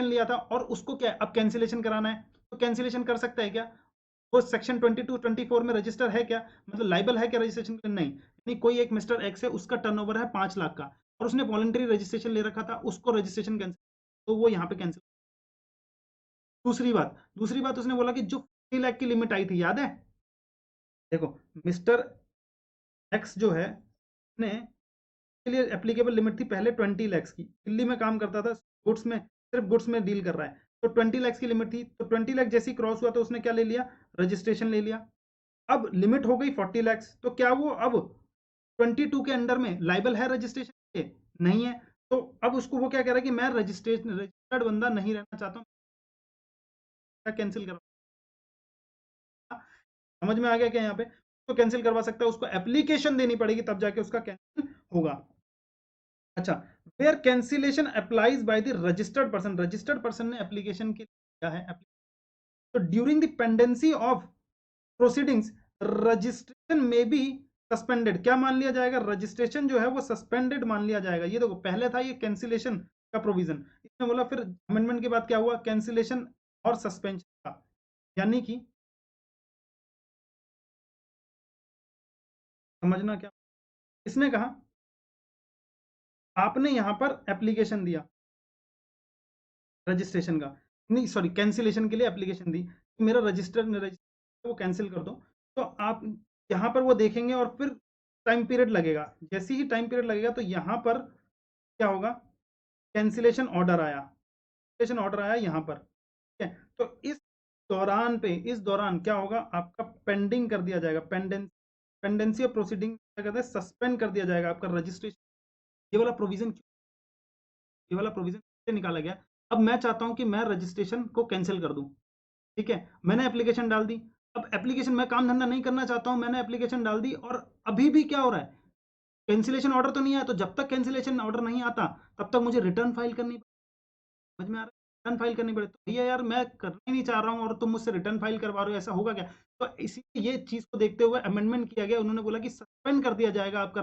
लिया था, और उसको क्या अब कैंसिलेशन कराना है, तो कैंसिलेशन कर सकता है क्या? वो सेक्शन 22 24 में रजिस्टर है क्या, मतलब लाइबल है क्या रजिस्ट्रेशन के? नहीं। नहीं, कोई एक मिस्टर एक्स है, उसका टर्नओवर है 5 लाख का, और उसने वॉलंटरी रजिस्ट्रेशन ले रखा था, उसको रजिस्ट्रेशन कैंसिल, तो वो यहाँ पे कैंसिल। दूसरी बात उसने बोला कि जो 50 लाख की लिमिट आई थी, याद है? देखो, मिस्टर एक्स जो है ने के लिए एप्लीकेबल लिमिट थी पहले 20 लाख की। दिल्ली में काम करता था, गुड्स में, सिर्फ गुड्स में डील कर रहा है, तो 20 लाख की लिमिट थी, तो 20 लाख जैसी क्रॉस हुआ तो उसने क्या ले लिया? रजिस्ट्रेशन ले लिया। अब लिमिट हो गई 40 लाख, तो क्या वो अब 22 के अंडर में लाइबल है रजिस्ट्रेशन के? नहीं है। तो अब उसको वो क्या कह रहा है कि मैं रजिस्टर्ड बंदा नहीं रहना चाहता हूँ, कैंसिल कर। समझ में आ गया क्या? यहाँ पे तो कैंसिल करवा सकता है, उसको एप्लीकेशन देनी पड़ेगी, तब जाके उसका कैंसिल होगा। अच्छा, where cancellation applies by the registered person ने एप्लीकेशन किया है, तो during the pendency of proceedings registration में बी सस्पेंडेड। क्या मान लिया जाएगा? रजिस्ट्रेशन जो है वो सस्पेंडेड मान लिया जाएगा। ये देखो, पहले था ये कैंसिलेशन का प्रोविजन, इसने बोला, फिर अमेंडमेंट के बाद क्या हुआ? कैंसिलेशन और सस्पेंशन का, यानी कि समझना क्या इसने कहा, आपने यहां पर एप्लीकेशन दिया रजिस्ट्रेशन का, नहीं सॉरी, कैंसिलेशन के लिए एप्लीकेशन दी कि मेरा रजिस्टर वो कैंसिल कर दो, तो आप यहाँ पर वो देखेंगे, और फिर टाइम पीरियड लगेगा। जैसे ही टाइम पीरियड लगेगा, तो यहाँ पर क्या होगा? कैंसिलेशन ऑर्डर आया, कैंसिलेशन ऑर्डर आया यहाँ पर, ठीक है, तो इस दौरान क्या होगा? आपका पेंडिंग कर दिया जाएगा, पेंडेंसी ऑफ प्रोसीडिंग क्या कहते हैं, सस्पेंड कर दिया जाएगा आपका रजिस्ट्रेशन। ये वाला प्रोविजन, ये वाला प्रोविजन निकाला गया। अब मैं चाहता हूं कि मैं रजिस्ट्रेशन को कैंसिल कर दूं, ठीक है, मैंने एप्लीकेशन डाल दी। अब एप्लीकेशन, मैं काम धंधा नहीं करना चाहता हूं, मैंने एप्लीकेशन डाल दी, और अभी भी क्या हो रहा है? कैंसिलेशन ऑर्डर तो नहीं आया, तो जब तक कैंसिलेशन ऑर्डर नहीं आता, तब तक मुझे रिटर्न फाइल करनी, समझ में आ रहा है? रिटर्न फाइल करनी पड़े, तो भैया यार मैं करना ही नहीं चाह रहा हूँ और तुम मुझसे रिटर्न फाइल करवा रहे हो, ऐसा होगा क्या? तो इसी ये चीज को देखते हुए अमेंडमेंट किया गया, उन्होंने बोला कि सस्पेंड कर दिया जाएगा आपका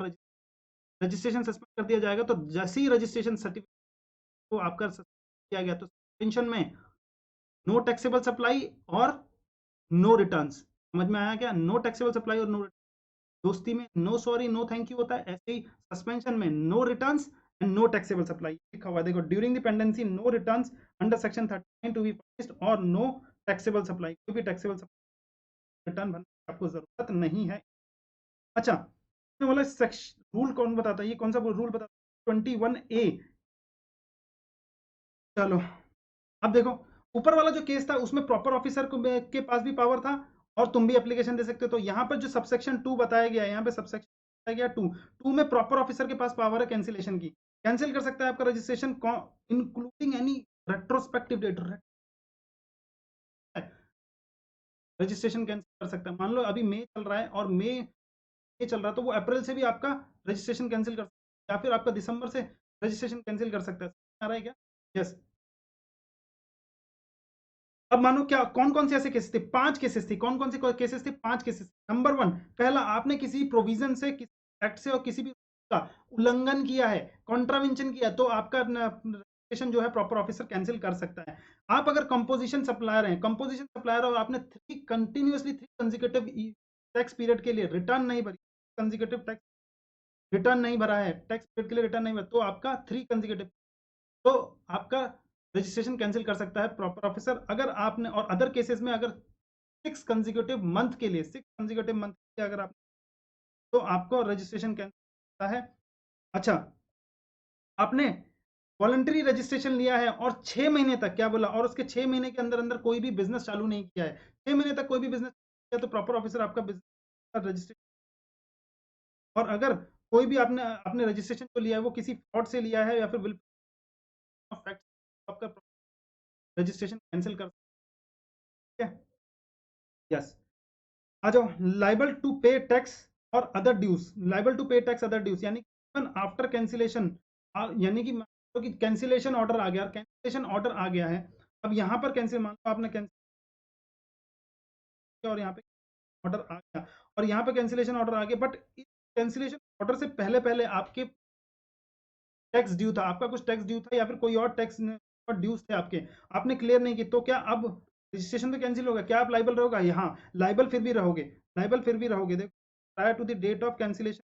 रजिस्ट्रेशन, सस्पेंड कर दिया जाएगा। तो जैसे ही रजिस्ट्रेशन सर्टिफिकेट को आपका किया गया, तो सस्पेंशन में नो टैक्सेबल सप्लाई और नो रिटर्न्स। समझ में आया क्या? नो टैक्सेबल सप्लाई और नो रिटर्न। दोस्ती में no sorry no thank you होता है, ऐसे ही सस्पेंशन में no returns and no taxable supply लिखा हुआ है। देखो during the pendency no returns under section 39 to be furnished और नो टैक्सेबल सप्लाई, कोई भी टैक्सेबल रिटर्न भरने की आपको जरूरत नहीं है। अच्छा, इसमें बोला सेक्शन रूल कौन बताता है, ये कौन सा रूल बताता है? 21A। चलो अब देखो, ऊपर वाला जो केस था उसमें प्रॉपर ऑफिसर को के पास भी पावर था और तुम भी एप्लीकेशन दे सकते हो। तो यहाँ पर जो सबसेक्शन 2 बताया गया है, यहाँ पे सबसेक्शन बताया गया 2 में प्रॉपर ऑफिसर के पास पावर है कैंसिलेशन की, कैंसिल कर सकता है आपका registration including any retrospective date. Registration cancel कर सकता है। मान लो अभी मई चल रहा है और मई चल रहा है, तो वो अप्रैल से भी आपका रजिस्ट्रेशन कैंसिल कर सकता है, या फिर आपका दिसंबर से रजिस्ट्रेशन कैंसिल कर सकता है। आ रहा है क्या? यस। अब मानो क्या, कौन कौन से ऐसे केसेस थे? 5 केसेस थी। कौन कौन से केसेस थे? 5 केसेस। नंबर 1, पहला, आपने किसी प्रोविजन से, किसी एक्ट से और किसी भी का उल्लंघन किया है, कॉन्ट्रावेंशन किया, तो आपका रजिस्ट्रेशन जो है प्रॉपर ऑफिसर कैंसिल कर सकता है। आप अगर कंपोजिशन सप्लायर हैं, कंपोजिशन सप्लायर और आपने 3 कंसेक्यूटिव टैक्स पीरियड के लिए रिटर्न नहीं भरी, कंसेक्यूटिव टैक्स रिटर्न नहीं भरा है, टैक्स पीरियड के लिए रिटर्न नहीं भरा, तो आपका 3 कंसेक्यूटिव, तो आपका रजिस्ट्रेशन कैंसिल कर सकता है प्रॉपर ऑफिसर। अगर आपने, और अदर केसेस में अगर 6 कंसेक्यूटिव मंथ के लिए, 6 कंसेक्यूटिव मंथ के लिए अगर आप, तो आपको रजिस्ट्रेशन कैंसिल करता है। अच्छा, आपने वॉलंटरी रजिस्ट्रेशन लिया है और 6 महीने तक, क्या बोला, और उसके 6 महीने के अंदर अंदर कोई भी बिजनेस चालू नहीं किया है, 6 महीने तक कोई भी बिजनेस किया, तो प्रॉपर ऑफिसर आपका बिजनेस रजिस्ट्रेशन। और अगर कोई भी आपने अपने रजिस्ट्रेशन को लिया है वो किसी फ्रॉड से लिया है या फिर विल फैक्ट, आपका रजिस्ट्रेशन कैंसिल कर सकते हैं। यस। आ जाओ, लाइबल टू पे टैक्स और अदर ड्यूज। लाइबल टू पे टैक्स अदर ड्यूज यानी इवन आफ्टर कैंसिलेशन, यानी कि कैंसिलेशन ऑर्डर आ गया, कैंसिलेशन ऑर्डर आ गया है, अब यहाँ पर कैंसिल, मान लो आपने कैंसिल किया और यहाँ पे ऑर्डर आ गया, और यहाँ पे कैंसिलेशन ऑर्डर आ गया, बट इस कैंसिलेशन ऑर्डर से पहले पहले आपके टैक्स ड्यू था, आपका कुछ टैक्स ड्यू था या फिर कोई और टैक्स और ड्यूज थे आपके, आपने क्लियर नहीं की, तो क्या अब रजिस्ट्रेशन तो कैंसिल होगा, क्या आप लाइबल रहोगे? यहाँ लाइबल फिर भी रहोगे, लाइबल फिर भी रहोगे। देखो, prior to the date of cancellation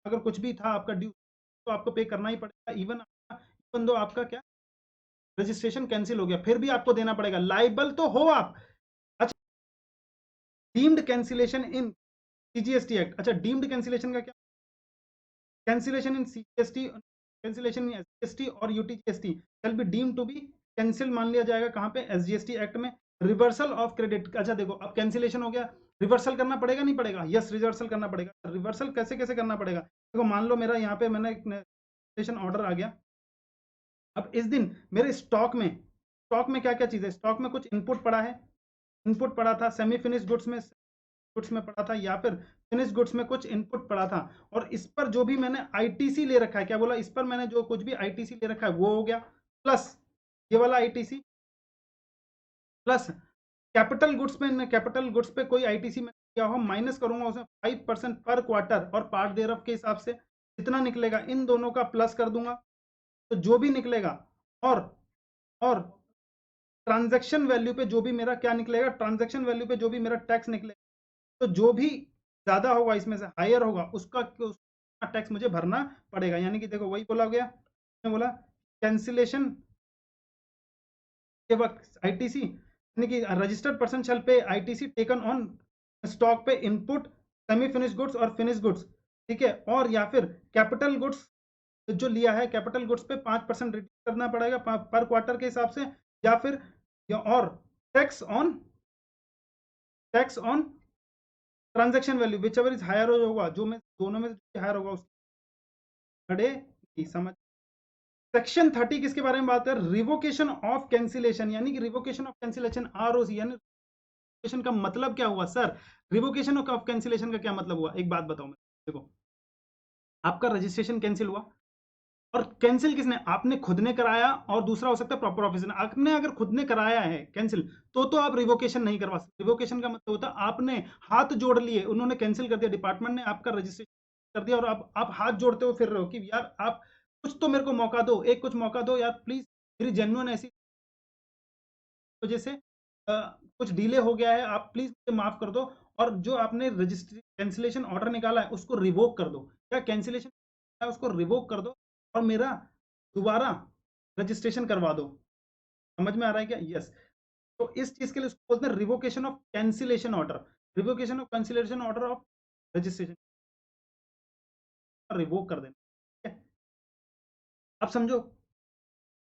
अगर कुछ भी था आपका ड्यू, तो आपको पे करना ही पड़ेगा, इवन दो आपका क्या रजिस्ट्रेशन कैंसिल हो गया, फिर भी आपको देना पड़ेगा, लाइबल तो हो आप। अच्छा, डीम्ड कैंसिलेशन इन सीजीएसटी एक्ट। अच्छा, डीम्ड कैंसिलेशन का क्या? cancellation in CGST, cancellation in SGST और UTGST shall be deemed to be cancel मान लिया जाएगा, कहां पे? SGST एक्ट में। रिवर्सल ऑफ क्रेडिट, अच्छा देखो, अब कैंसिलेशन हो गया, रिवर्सल करना पड़ेगा नहीं पड़ेगा? यस, रिवर्सल करना पड़ेगा। रिवर्सल कैसे कैसे करना पड़ेगा? देखो, मान लो मेरा यहाँ पे मैंने कैंसिलेशन ऑर्डर आ गया, अब इस दिन मेरे स्टॉक में क्या क्या चीज है? स्टॉक में कुछ इनपुट पड़ा है, इनपुट पड़ा था सेमी फिनिश गुड्स में पड़ा था, या फिर फिनिश गुड्स में कुछ इनपुट पड़ा था, और इस पर जो भी मैंने आईटीसी ले रखा है, क्या बोला, इस पर मैंने जो कुछ भी आईटीसी ले रखा है वो हो गया, प्लस ये वाला आईटीसी, प्लस कैपिटल गुड्स पे कोई आईटीसी में क्या हो, माइनस करूंगा उसमें 5% पर क्वार्टर और पार्ट देयर ऑफ के हिसाब से जितना निकलेगा, इन दोनों का प्लस कर दूंगा, तो जो भी निकलेगा, और और ट्रांजैक्शन वैल्यू पे जो भी मेरा क्या निकलेगा, ट्रांजैक्शन वैल्यू पे जो भी मेरा टैक्स निकलेगा, तो जो भी ज्यादा होगा, इसमें से हायर होगा, उसका टैक्स मुझे भरना पड़ेगा। यानी कि देखो, वही बोला गया, मैंने बोला कैंसिलेशन के वक्त आईटीसी, यानी कि रजिस्टर्ड पर्सन शैल पे आईटीसी टेकन ऑन स्टॉक पे इनपुट सेमी फिनिश गुड्स और फिनिश गुड्स, ठीक है, और या फिर कैपिटल गुड्स जो लिया है, कैपिटल गुड्स पे 5% रिड्यूस करना पड़ेगा पर क्वार्टर के हिसाब से, या फिर और tax on transaction value whichever is higher होगा, जो में दोनों में हायर होगा उसके पड़ेगी। समझ? सेक्शन 30 किसके बारे में बात है? रिवोकेशन ऑफ कैंसिलेशन, यानी कि रिवोकेशन ऑफ कैंसिलेशन, आरओसी, यानी रिवोकेशन का मतलब क्या हुआ सर? रिवोकेशन ऑफ कैंसिलेशन का क्या मतलब हुआ? एक बात बताओ, मैं देखो, आपका रजिस्ट्रेशन कैंसिल हुआ, और कैंसिल किसने? आपने खुद ने कराया, और दूसरा हो सकता है प्रॉपर ऑफिसर ने। आपने अगर खुद ने कराया है कैंसिल, तो आप रिवोकेशन नहीं करवा सकते। रिवोकेशन का मतलब होता है आपने हाथ जोड़ लिए, उन्होंने कैंसिल कर दिया, डिपार्टमेंट ने आपका रजिस्ट्रेशन कर दिया, और अब आप हाथ जोड़ते हो फिर रहे हो कि यार आप कुछ तो मेरे को मौका दो, एक कुछ मौका दो यार प्लीज, मेरी जेन्युइन ऐसी वजह से कुछ डिले हो गया है, आप प्लीज मुझे माफ कर दो, और जो आपने रजिस्ट्री कैंसिलेशन ऑर्डर निकाला है उसको रिवोक कर दो, या कैंसिलेशन है उसको रिवोक कर दो और मेरा दोबारा रजिस्ट्रेशन करवा दो। समझ में आ रहा है क्या? यस। तो इस चीज के लिए उसको बोलते हैं revocation of cancellation order, revocation of cancellation order of registration, revoke कर देना। ठीक है? अब समझो,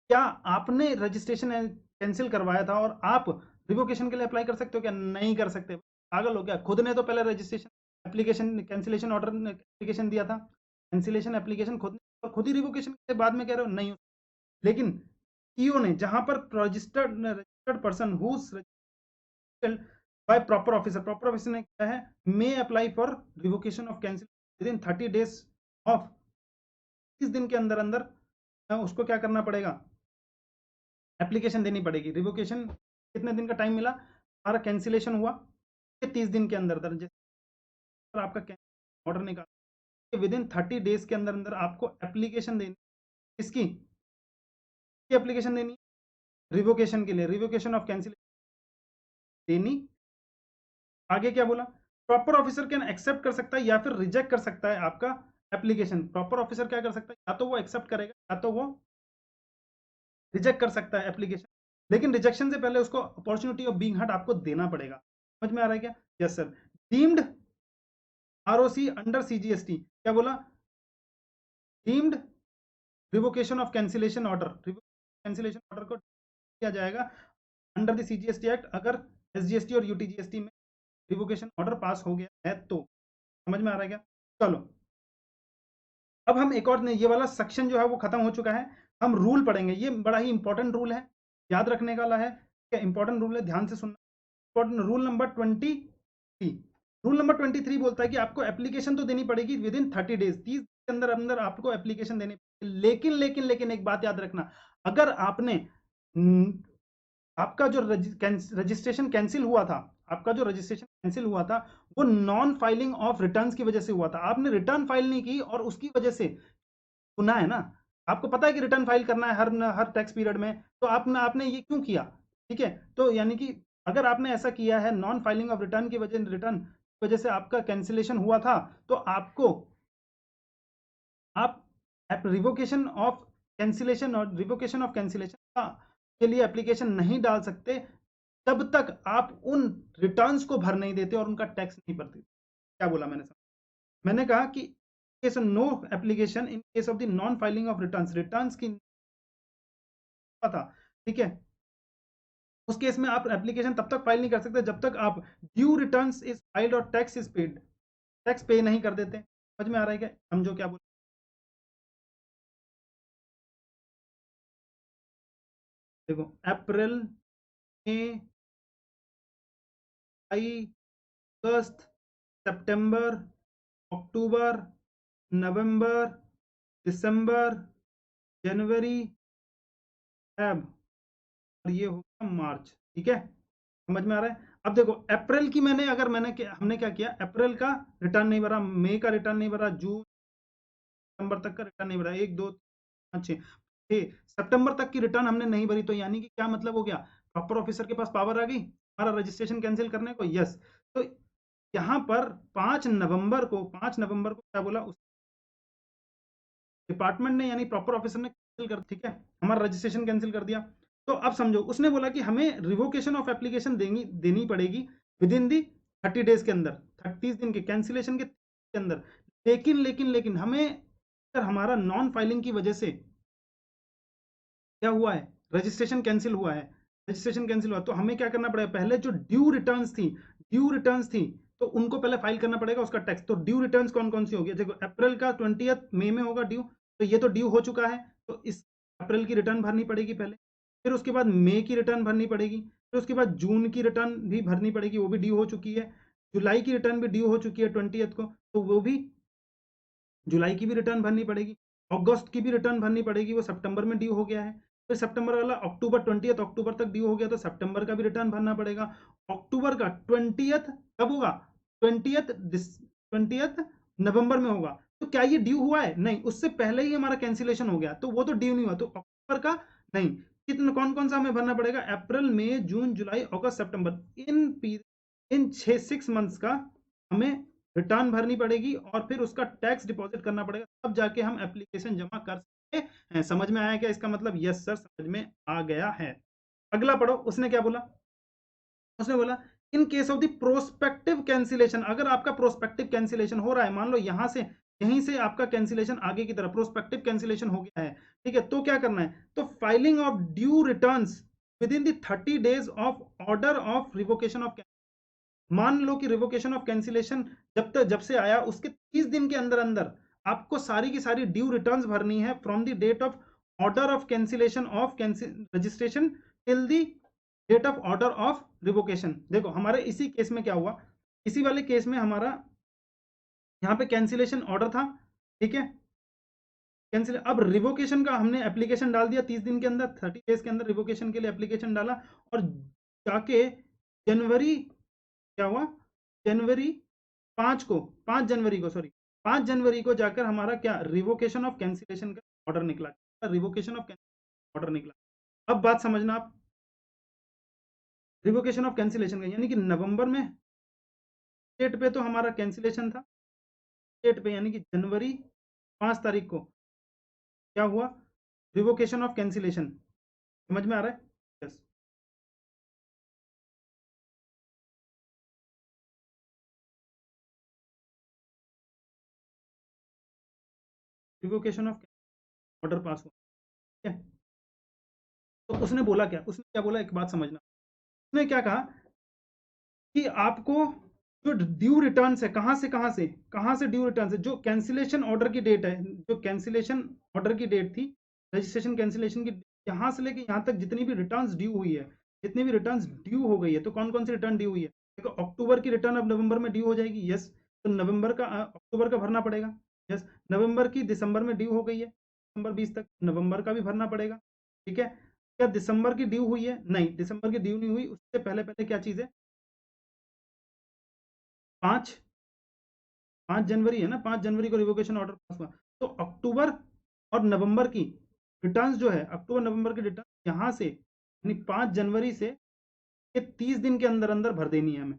क्या आपने रजिस्ट्रेशन कैंसिल करवाया था और आप रिवोकेशन के लिए अप्लाई कर सकते हो क्या? नहीं कर सकते। पागल हो क्या? खुद ने तो पहले registration application cancellation order application दिया था, कैंसिलेशन एप्लीकेशन खुद ने, और खुद ही रिवोकेशन के बाद में कह रहे हो नहीं। लेकिन सीईओ ने, जहां पर registered person whose by proper officer ने क्या है, may apply for revocation of cancel within 30 days of, 30 दिन के अंदर अंदर उसको क्या करना पड़ेगा, एप्लीकेशन देनी पड़ेगी। रिवोकेशन कितने दिन का टाइम मिला, हमारा कैंसिलेशन हुआ 30 दिन के अंदर अंदर, जैसे आपका ऑर्डर निकाला विद इन 30 डेज के अंदर अंदर आपको एप्लीकेशन देनी, इसकी एप्लीकेशन देनी रिवोकेशन के लिए, रिवोकेशन ऑफ कैंसिलेशन देनी। आगे क्या बोला, प्रॉपर ऑफिसर कैन एक्सेप्ट कर सकता है या फिर रिजेक्ट कर सकता है आपका एप्लीकेशन। प्रॉपर ऑफिसर क्या कर सकता है, या तो वो एक्सेप्ट करेगा या तो वो रिजेक्ट कर सकता है एप्लीकेशन, लेकिन रिजेक्शन से पहले उसको अपॉर्चुनिटी ऑफ बीइंग हर्ड आपको देना पड़ेगा। समझ में आ रहा है क्या? Yes sir. Deemed ROC under CGST, क्या बोला, deemed revocation of cancellation order, cancellation order को किया जाएगा अंडर द सीजीएसटी एक्ट अगर एसजीएसटी और यूटीजीएसटी में रिवोकेशन ऑर्डर पास हो गया है तो। समझ में आ रहा है क्या? चलो, अब हम एक और, ये वाला सेक्शन जो है वो खत्म हो चुका है। हम रूल पढ़ेंगे, ये बड़ा ही इंपॉर्टेंट रूल है, याद रखने वाला है, क्या इंपॉर्टेंट रूल है, ध्यान से सुनना। Important rule number 23, rule number 23 बोलता है कि आपको एप्लीकेशन तो देनी पड़ेगी विद इन 30 डेज, 30 के अंदर अंदर आपको एप्लीकेशन देनी पड़ेगी। लेकिन लेकिन लेकिन एक बात याद रखना, अगर आपने आपका जो रजिस्ट्रेशन कैंसिल हुआ था, आपका जो रजिस्ट्रेशन कैंसिल हुआ था वो नॉन फाइलिंग ऑफ रिटर्न्स की वजह से हुआ था, आपने रिटर्न फाइल नहीं की और उसकी वजह से सुना है ना, आपको पता है कि रिटर्न फाइल करना है हर हर टैक्स पीरियड में, तो आपने ये क्यों किया? ठीक है, तो यानी कि अगर आपने ऐसा किया है नॉन फाइलिंग ऑफ रिटर्न की वजह से आपका कैंसिलेशन हुआ था, तो आपको आप रिवोकेशन ऑफ कैंसिलेशन और रिवोकेशन ऑफ कैंसिलेशन के लिए एप्लीकेशन नहीं डाल सकते तब तक आप उन रिटर्न्स को भर नहीं देते और उनका टैक्स नहीं भरते। क्या बोला मैंने? मैंने कहा कि case no application in case of the non filing of returns, returns की था, ठीक है, उस केस में आप एप्लीकेशन तब तक फाइल नहीं कर सकते जब तक आप ड्यू रिटर्न्स इज फाइल्ड और टैक्स इज पेड, टैक्स पे नहीं कर देते। समझ में आ रहा है क्या? समझो क्या बोल, देखो, अप्रैल, मई, मई, अगस्त, सितंबर, अक्टूबर, नवंबर, दिसंबर, जनवरी, फेब, और ये होगा मार्च। ठीक है, समझ में आ रहा है? अब देखो, अप्रैल की हमने क्या किया, अप्रैल का रिटर्न नहीं भरा, मई का रिटर्न नहीं भरा, जून सितंबर तक का रिटर्न नहीं भरा, 1 2 3 4 5 6 सितंबर तक की रिटर्न हमने नहीं भरी, तो यानी कि क्या मतलब हो गया, प्रॉपर ऑफिसर के पास पावर आ गई हमारा रजिस्ट्रेशन कैंसिल करने को। यस, तो यहाँ पर 5 नवंबर को क्या बोला, उस डिपार्टमेंट ने यानी प्रॉपर ऑफिसर ने कैंसिल कर, ठीक है, हमारा रजिस्ट्रेशन कैंसिल कर दिया। तो अब समझो, उसने बोला कि हमें रिवोकेशन ऑफ एप्लीकेशन देनी पड़ेगी विद इन दी 30 डेज के अंदर, 30 दिन के कैंसिलेशन के अंदर। लेकिन लेकिन लेकिन हमें अगर हमारा नॉन फाइलिंग की वजह से क्या हुआ है, रजिस्ट्रेशन कैंसिल हुआ है, रजिस्ट्रेशन कैंसिल हुआ, तो हमें क्या करना पड़ेगा, पहले जो ड्यू रिटर्न्स थी तो उनको पहले फाइल करना पड़ेगा उसका टैक्स। तो ड्यू रिटर्न्स कौन कौन सी होगी, देखो, अप्रैल का 20 मई में होगा ड्यू, तो ये तो ड्यू हो चुका है, तो इस अप्रैल की रिटर्न भरनी पड़ेगी पहले, फिर उसके बाद मई की रिटर्न भरनी पड़ेगी, फिर उसके बाद जून की रिटर्न भी भरनी पड़ेगी, वो भी ड्यू हो चुकी है, जुलाई की रिटर्न भी ड्यू हो चुकी है 20 को, तो वो भी जुलाई की भी रिटर्न भरनी पड़ेगी, अगस्त की भी रिटर्न भरनी पड़ेगी, वो सितंबर में ड्यू हो गया है, फिर सितंबर वाला अक्टूबर 20 अक्टूबर तक ड्यू हो गया, तो सितंबर का भी रिटर्न भरना पड़ेगा। अक्टूबर का 20 कब होगा, 20 नवंबर में होगा, तो क्या ये ड्यू हुआ है? नहीं, उससे पहले ही हमारा कैंसिलेशन हो गया, तो वो तो ड्यू नहीं हुआ, तो अक्टूबर का नहीं। कितना, कौन कौन सा हमें भरना पड़ेगा, अप्रैल मई जून जुलाई अगस्त सितंबर, इन इन 6 मंथ्स का हमें रिटर्न भरनी पड़ेगी और फिर उसका टैक्स डिपॉजिट करना पड़ेगा, तब जाके हम एप्लीकेशन जमा कर सकते हैं। समझ में आया क्या इसका मतलब? यस सर, समझ में आ गया है। अगला पढ़ो, उसने क्या बोला? उसने बोला इन case of the prospective cancellation, अगर आपका प्रोस्पेक्टिव कैंसिलेशन हो रहा है, मान लो यहां से यहीं से आपका कैंसिलेशन आगे की तरफ प्रोस्पेक्टिव कैंसिलेशन हो गया है, ठीक है, तो क्या करना है? तो filing of due returns with in the 30 days of order of revocation of, मान लो कि रिवोकेशन ऑफ कैंसिलेशन जब से आया उसके 30 दिन के अंदर अंदर आपको सारी की सारी ड्यू रिटर्न्स भरनी है from the date of order of cancellation of registration till the date of order of revocation. देखो हमारे इसी केस में क्या हुआ, इसी वाले केस में हमारा यहाँ पे कैंसिलेशन ऑर्डर था, ठीक है, कैंसिल, अब रिवोकेशन का हमने एप्लीकेशन डाल दिया 30 दिन के अंदर, 30 डेज के अंदर रिवोकेशन के लिए एप्लीकेशन डाला, और जाके जनवरी क्या हुआ, जनवरी 5 को, 5 जनवरी को, सॉरी 5 जनवरी को जाकर हमारा क्या रिवोकेशन ऑफ कैंसिलेशन का ऑर्डर निकला, रिवोकेशन ऑफ ऑर्डर निकला। अब बात समझना आप, रिवोकेशन ऑफ कैंसिलेशन का यानी कि नवंबर में डेट पे तो हमारा कैंसिलेशन था, डेट पे यानी कि जनवरी 5 तारीख को क्या हुआ, रिवोकेशन ऑफ कैंसिलेशन। समझ में आ रहा है? Yes, revocation of order pass हुआ, ठीक है। तो उसने बोला क्या, उसने क्या बोला, एक बात समझना, उसने क्या कहा कि आपको जो ड्यू रिटर्न है, कहाँ से ड्यू रिटर्न है, जो कैंसिलेशन ऑर्डर की डेट है, जो कैंसिलेशन ऑर्डर की डेट थी, रजिस्ट्रेशन कैंसिलेशन की, यहाँ से लेके यहाँ तक जितनी भी रिटर्न्स ड्यू हुई है, जितनी भी रिटर्न्स ड्यू हो गई है, तो कौन कौन सी रिटर्न ड्यू हुई है? देखो अक्टूबर की रिटर्न अब नवंबर में ड्यू हो जाएगी, यस, तो नवंबर का अक्टूबर का भरना पड़ेगा, यस। नवंबर की दिसंबर में ड्यू हो गई है, दिसंबर 20 तक, नवंबर का भी भरना पड़ेगा, ठीक है। क्या दिसंबर की ड्यू हुई है? नहीं, दिसंबर की ड्यू नहीं हुई, उससे पहले पहले क्या चीज़ है, 5 5 जनवरी है ना, 5 जनवरी को रिवोकेशन ऑर्डर पास हुआ, तो अक्टूबर और नवंबर की रिटर्न्स जो है, अक्टूबर नवंबर की रिटर्न यहाँ से यानी 5 जनवरी से ये 30 दिन के अंदर अंदर भर देनी है हमें।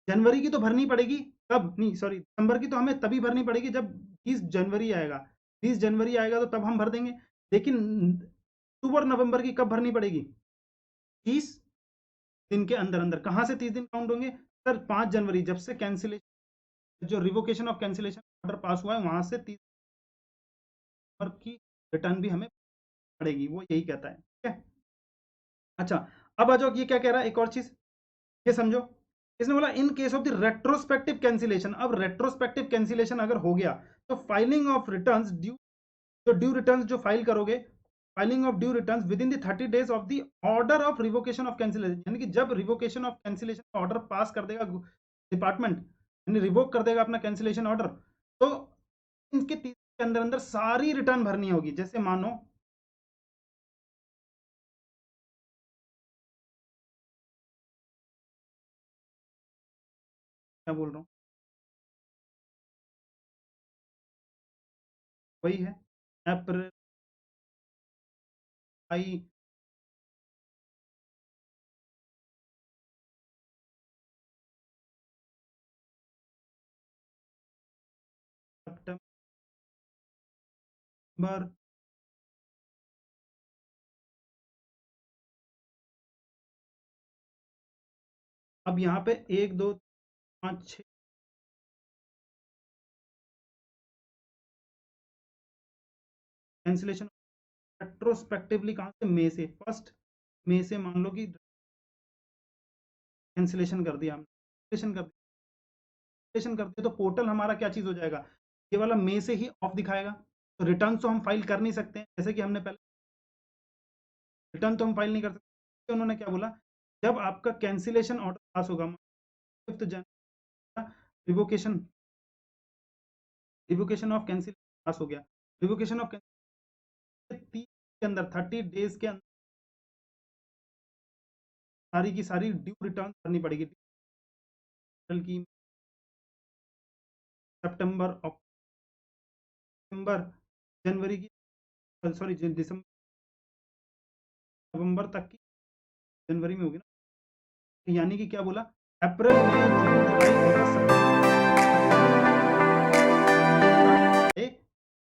जनवरी की तो भरनी पड़ेगी, कब नहीं, सॉरी दिसंबर की तो हमें तभी भरनी पड़ेगी जब 20 जनवरी आएगा, 20 जनवरी आएगा तो तब हम भर देंगे, लेकिन अक्टूबर नवंबर की कब भरनी पड़ेगी? 30 दिन के अंदर अंदर। कहाँ से 30 दिन काउंट होंगे सर? 5 जनवरी जब से कैंसिलेशन, जो revocation of cancellation order pass हुआ है वहां से 30 की रिटर्न भी हमें पड़ेगी, वो यही कहता है, ठीक है। अच्छा, अब आ जाओ, ये क्या कह रहा है, एक और चीज ये समझो, इसने बोला इन case of the retrospective cancellation, अब रेट्रोस्पेक्टिव कैंसिलेशन अगर हो गया तो फाइलिंग ऑफ रिटर्न्स ड्यू, जो ड्यू रिटर्न्स जो फाइल करोगे, filing of due returns with in the 30 days of the order of revocation of cancellation, यानी कि जब रिवोकेशन ऑफ कैंसिलेशन का ऑर्डर पास कर देगा डिपार्टमेंट, यानी रिवोक कर देगा अपना कैंसिलेशन ऑर्डर, तो इनके 30 के अंदर अंदर सारी रिटर्न भरनी होगी। जैसे मानो, क्या बोल रहा हूँ, वही है, अप्रैल, मई, सितंबर, अब यहाँ पे 1 2 5 6 कैंसिलेशन रेट्रोस्पेक्टिवली, कहाँ से, मई से, फर्स्ट मई से मान लो कि कैंसिलेशन कर दिया हमने, कैंसिलेशन कर दिया, कैंसिलेशन कर दिया तो पोर्टल हमारा क्या चीज़ हो जाएगा, ये वाला मई से ही ऑफ दिखाएगा, तो रिटर्न तो हम फाइल कर नहीं सकते हैं, जैसे कि हमने पहले, रिटर्न तो हम फाइल नहीं कर सकते, तो उन्होंने क्या बोला, जब आपका कैंसिलेशन ऑर्डर पास होगा 5 जनवरी, रिवोकेशन, रिवोकेशन ऑफ कैंसिल पास हो गया, रिवोकेशन ऑफ 30 के अंदर, 30 डेज के अंदर सारी की सारी ड्यू रिटर्न करनी पड़ेगी, अप्रैल की, सितंबर, अक्टूबर, जनवरी की, सॉरी दिसंबर, नवंबर तक की, जनवरी में होगी ना, यानी कि क्या बोला, अप्रैल मई जून जुलाई अगस्त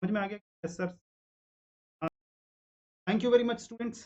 समझ में आ गया? Yes sir. Thank you very much students.